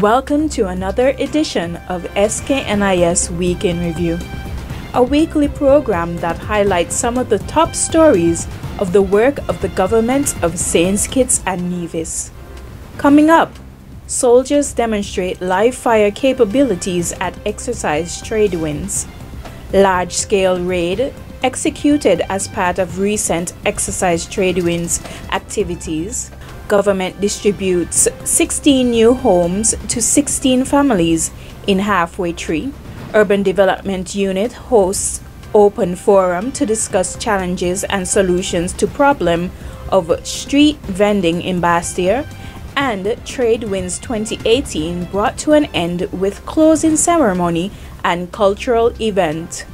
Welcome to another edition of SKNIS Week in Review, a weekly program that highlights some of the top stories of the work of the governments of St. Kitts and Nevis. Coming up, soldiers demonstrate live fire capabilities at exercise trade winds. Large-scale raid executed as part of recent exercise trade winds activities. Government distributes 16 new homes to 16 families in Halfway Tree. Urban Development Unit hosts open forum to discuss challenges and solutions to problem of street vending in Bastia. And Trade Winds 2018 brought to an end with closing ceremony and cultural event.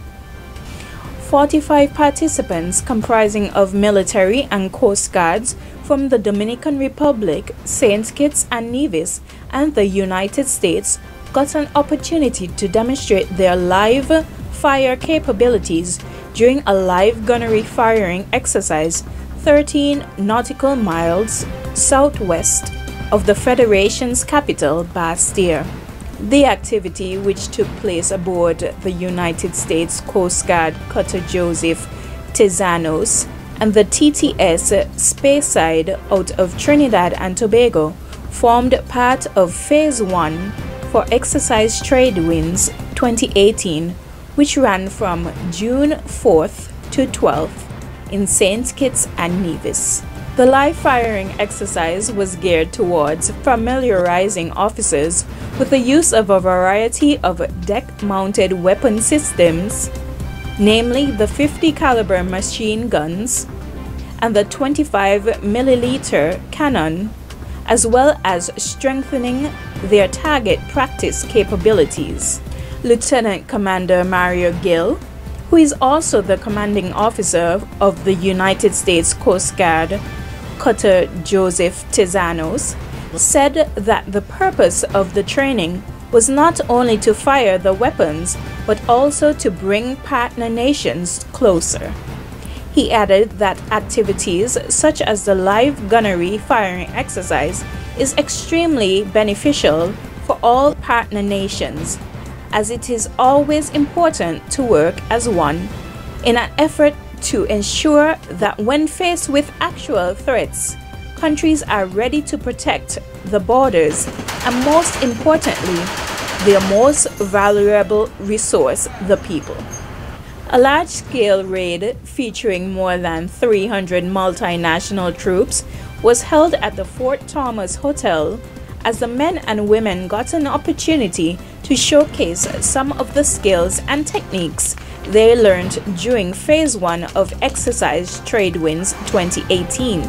45 participants comprising of military and coast guards from the Dominican Republic, St. Kitts and Nevis, and the United States got an opportunity to demonstrate their live fire capabilities during a live gunnery firing exercise 13 nautical miles southwest of the Federation's capital, Bastia. The activity, which took place aboard the United States Coast Guard cutter Joseph Tezanos and the TTS Speyside out of Trinidad and Tobago, formed part of Phase 1 for Exercise Trade Winds 2018, which ran from June 4th to 12th in St. Kitts and Nevis. The live firing exercise was geared towards familiarizing officers with the use of a variety of deck-mounted weapon systems, namely the 50 caliber machine guns and the 25 milliliter cannon, as well as strengthening their target practice capabilities. Lieutenant Commander Mario Gill, who is also the commanding officer of the United States Coast Guard cutter Joseph Tezanos, said that the purpose of the training was not only to fire the weapons, but also to bring partner nations closer. He added that activities such as the live gunnery firing exercise is extremely beneficial for all partner nations, as it is always important to work as one in an effort to ensure that when faced with actual threats, countries are ready to protect the borders and, most importantly, their most valuable resource, the people. A large-scale raid featuring more than 300 multinational troops was held at the Fort Thomas Hotel as the men and women got an opportunity to showcase some of the skills and techniques they learned during Phase 1 of Exercise Trade Winds 2018.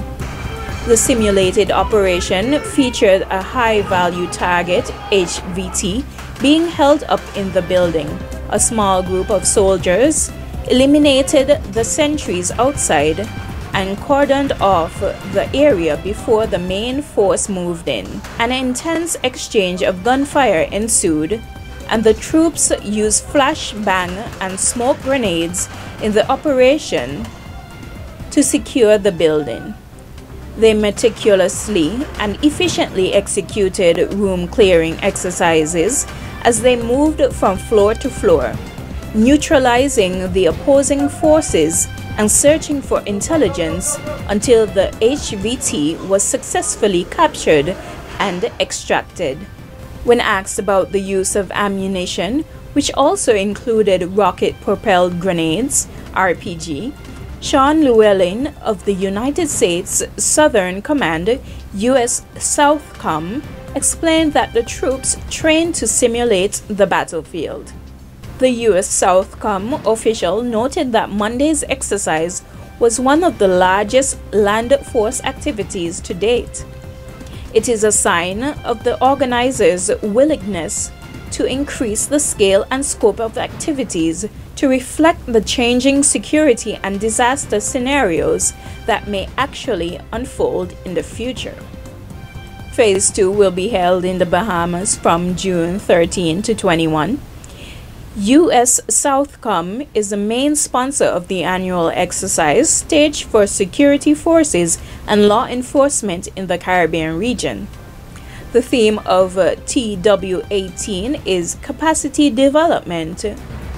The simulated operation featured a high-value target, HVT, being held up in the building. A small group of soldiers eliminated the sentries outside and cordoned off the area before the main force moved in. An intense exchange of gunfire ensued, and the troops used flashbang and smoke grenades in the operation to secure the building. They meticulously and efficiently executed room clearing exercises as they moved from floor to floor, neutralizing the opposing forces and searching for intelligence until the HVT was successfully captured and extracted. When asked about the use of ammunition, which also included rocket-propelled grenades, RPG, Sean Llewellyn of the United States Southern Command, U.S. Southcom, explained that the troops trained to simulate the battlefield. The U.S. Southcom official noted that Monday's exercise was one of the largest land force activities to date. It is a sign of the organizers' willingness to increase the scale and scope of activities to reflect the changing security and disaster scenarios that may actually unfold in the future. Phase 2 will be held in the Bahamas from June 13 to 21. U.S. Southcom is the main sponsor of the annual exercise, staged for security forces and law enforcement in the Caribbean region. The theme of TW18 is capacity development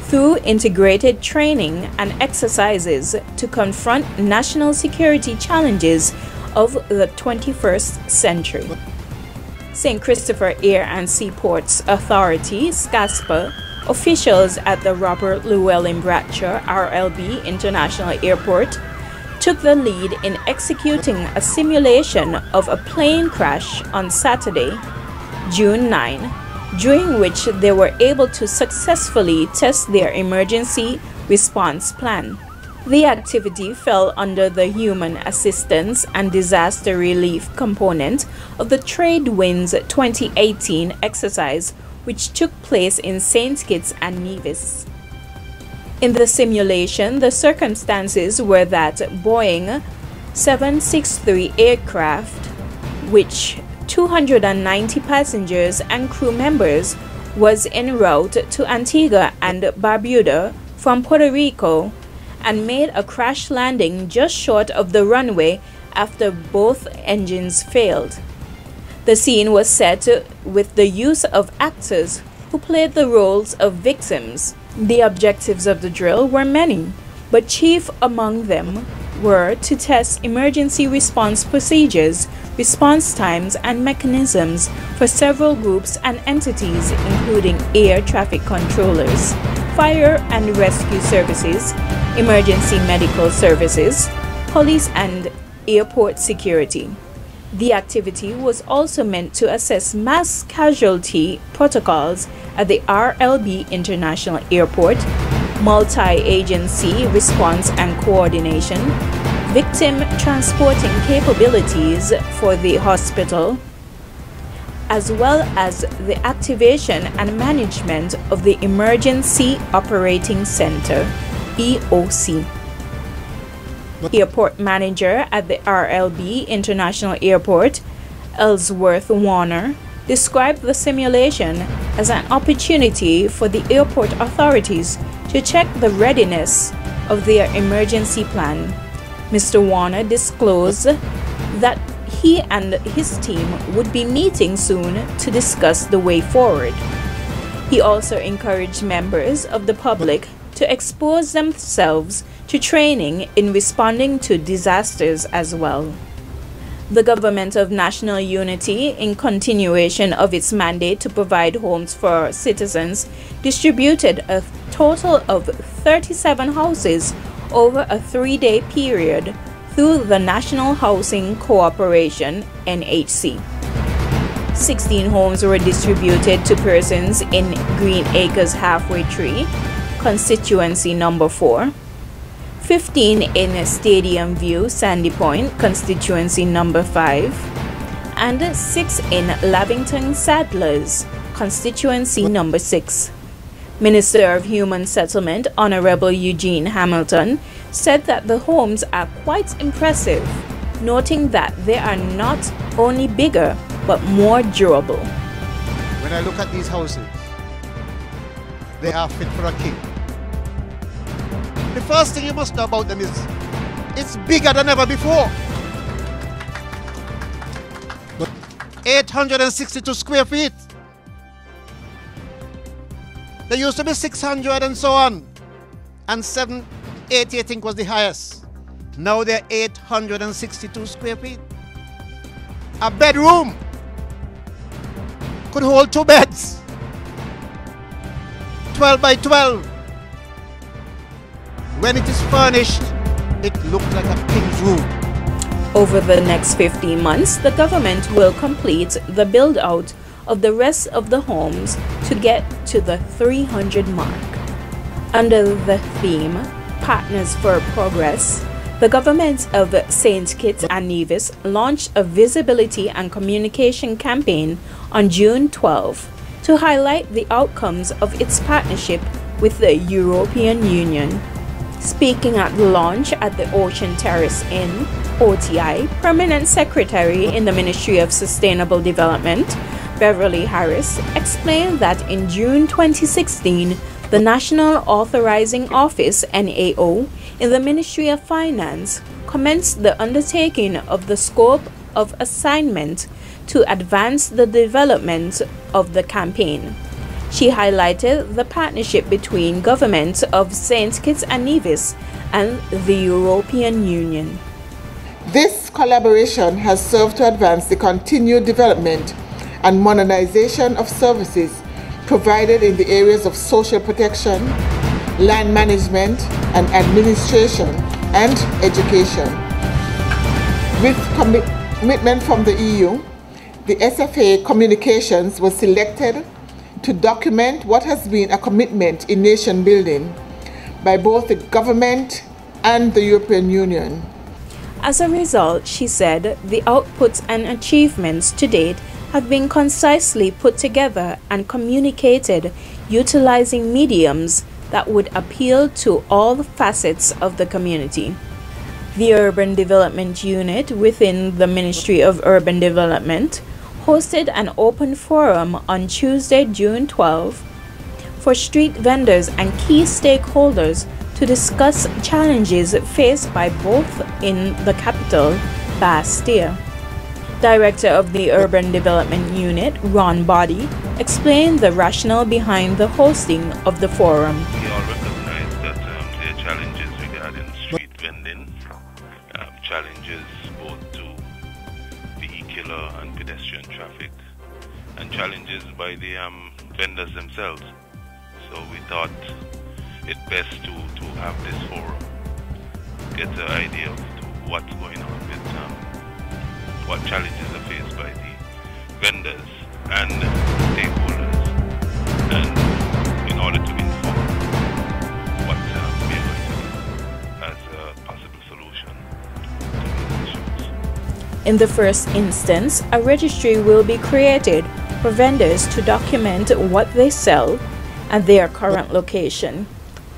through integrated training and exercises to confront national security challenges of the 21st century. St. Christopher Air and Seaports Authority, SKSPA, officials at the Robert Llewellyn Bradshaw RLB International Airport took the lead in executing a simulation of a plane crash on Saturday, June 9, during which they were able to successfully test their emergency response plan. The activity fell under the Human Assistance and Disaster Relief component of the Trade Winds 2018 exercise, which took place in St. Kitts and Nevis. In the simulation, the circumstances were that Boeing 763 aircraft, which 290 passengers and crew members, was en route to Antigua and Barbuda from Puerto Rico and made a crash landing just short of the runway after both engines failed. The scene was set with the use of actors who played the roles of victims. The objectives of the drill were many, but chief among them were to test emergency response procedures, response times, and mechanisms for several groups and entities, including air traffic controllers, fire and rescue services, emergency medical services, police, and airport security. The activity was also meant to assess mass casualty protocols at the RLB International Airport, multi-agency response and coordination, victim transporting capabilities for the hospital, as well as the activation and management of the Emergency Operating Center, EOC. Airport manager at the RLB International Airport, Ellsworth Warner, described the simulation as an opportunity for the airport authorities to check the readiness of their emergency plan. Mr. Warner disclosed that he and his team would be meeting soon to discuss the way forward. He also encouraged members of the public to expose themselves to training in responding to disasters as well. The Government of National Unity, in continuation of its mandate to provide homes for citizens, distributed a total of 37 houses over a 3-day period through the National Housing Corporation, NHC. 16 homes were distributed to persons in Green Acres Halfway Tree, constituency number 4, 15 in Stadium View, Sandy Point, constituency number 5, and 6 in Lavington Sadlers, constituency number 6. Minister of Human Settlement, Honorable Eugene Hamilton, said that the homes are quite impressive, noting that they are not only bigger but more durable. When I look at these houses, they are fit for a king. The first thing you must know about them is it's bigger than ever before. 862 square feet. There used to be 600 and so on. And 780 I think was the highest. Now they're 862 square feet. A bedroom could hold 2 beds. 12 by 12. When it is furnished, it looks like a king's room. Over the next 15 months, the government will complete the build-out of the rest of the homes to get to the 300 mark. Under the theme, Partners for Progress, the government of St. Kitts and Nevis launched a visibility and communication campaign on June 12 to highlight the outcomes of its partnership with the European Union. Speaking at the launch at the Ocean Terrace Inn, OTI, Permanent Secretary in the Ministry of Sustainable Development, Beverly Harris, explained that in June 2016, the National Authorizing Office, NAO, in the Ministry of Finance commenced the undertaking of the scope of assignment to advance the development of the campaign. She highlighted the partnership between governments of St. Kitts and Nevis and the European Union. This collaboration has served to advance the continued development and modernization of services provided in the areas of social protection, land management and administration, and education. With commitment from the EU, the SFA Communications was selected to document what has been a commitment in nation building by both the government and the European Union. As a result, she said, the outputs and achievements to date have been concisely put together and communicated utilizing mediums that would appeal to all facets of the community. The Urban Development Unit within the Ministry of Urban Development hosted an open forum on Tuesday, June 12, for street vendors and key stakeholders to discuss challenges faced by both in the capital, Bastille. Director of the Urban Development Unit, Ron Body, explained the rationale behind the hosting of the forum. We all recognize that there are challenges regarding street vending, challenges both to vehicular and pedestrian traffic, and challenges by the vendors themselves. So we thought it best to have this forum, get an idea of what's going on with what challenges are faced by the vendors and stakeholders, and in order to inform what we are going to do as a possible solution to these issues. In the first instance, a registry will be created for vendors to document what they sell and their current location.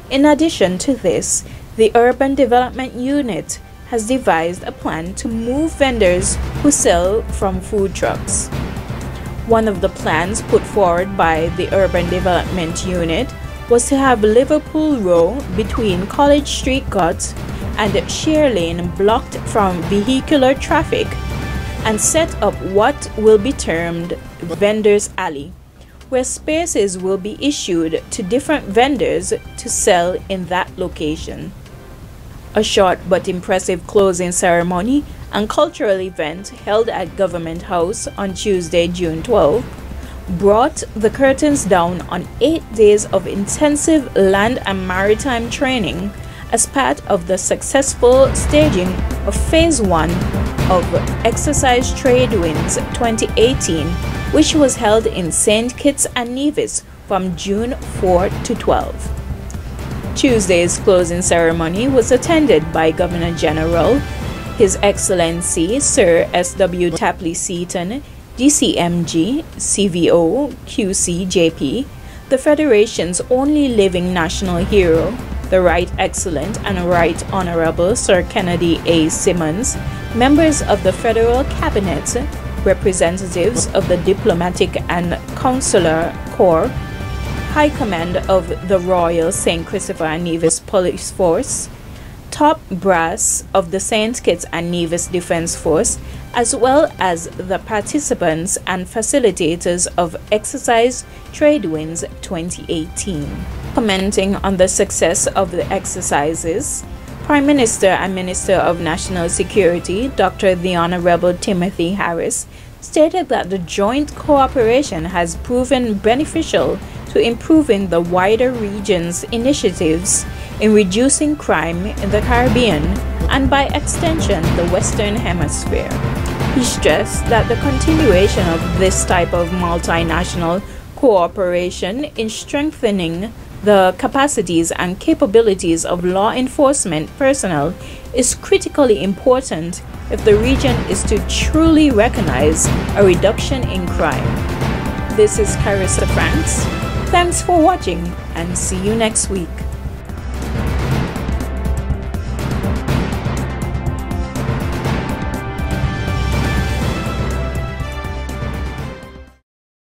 In addition to this, the Urban Development Unit has devised a plan to move vendors who sell from food trucks. One of the plans put forward by the Urban Development Unit was to have Liverpool Row between College Street Guts and Shear Lane blocked from vehicular traffic and set up what will be termed Vendors Alley, where spaces will be issued to different vendors to sell in that location. A short but impressive closing ceremony and cultural event held at Government House on Tuesday, June 12, brought the curtains down on 8 days of intensive land and maritime training as part of the successful staging of Phase 1 of Exercise Trade Winds 2018, which was held in St. Kitts and Nevis from June 4 to 12. Tuesday's closing ceremony was attended by Governor General, His Excellency Sir S.W. Tapley Seaton, DCMG, CVO, QCJP, the Federation's only living national hero, the Right Excellent and Right Honorable Sir Kennedy A. Simmons, members of the Federal Cabinet, representatives of the Diplomatic and Consular Corps, High Command of the Royal St. Christopher and Nevis Police Force, top brass of the St. Kitts and Nevis Defense Force, as well as the participants and facilitators of Exercise Trade Winds 2018. Commenting on the success of the exercises, Prime Minister and Minister of National Security, Dr. the Honorable Timothy Harris, stated that the joint cooperation has proven beneficial to improving the wider region's initiatives in reducing crime in the Caribbean and by extension the Western Hemisphere. He stressed that the continuation of this type of multinational cooperation in strengthening the capacities and capabilities of law enforcement personnel is critically important if the region is to truly recognize a reduction in crime. This is Carissa Franks. Thanks for watching and see you next week.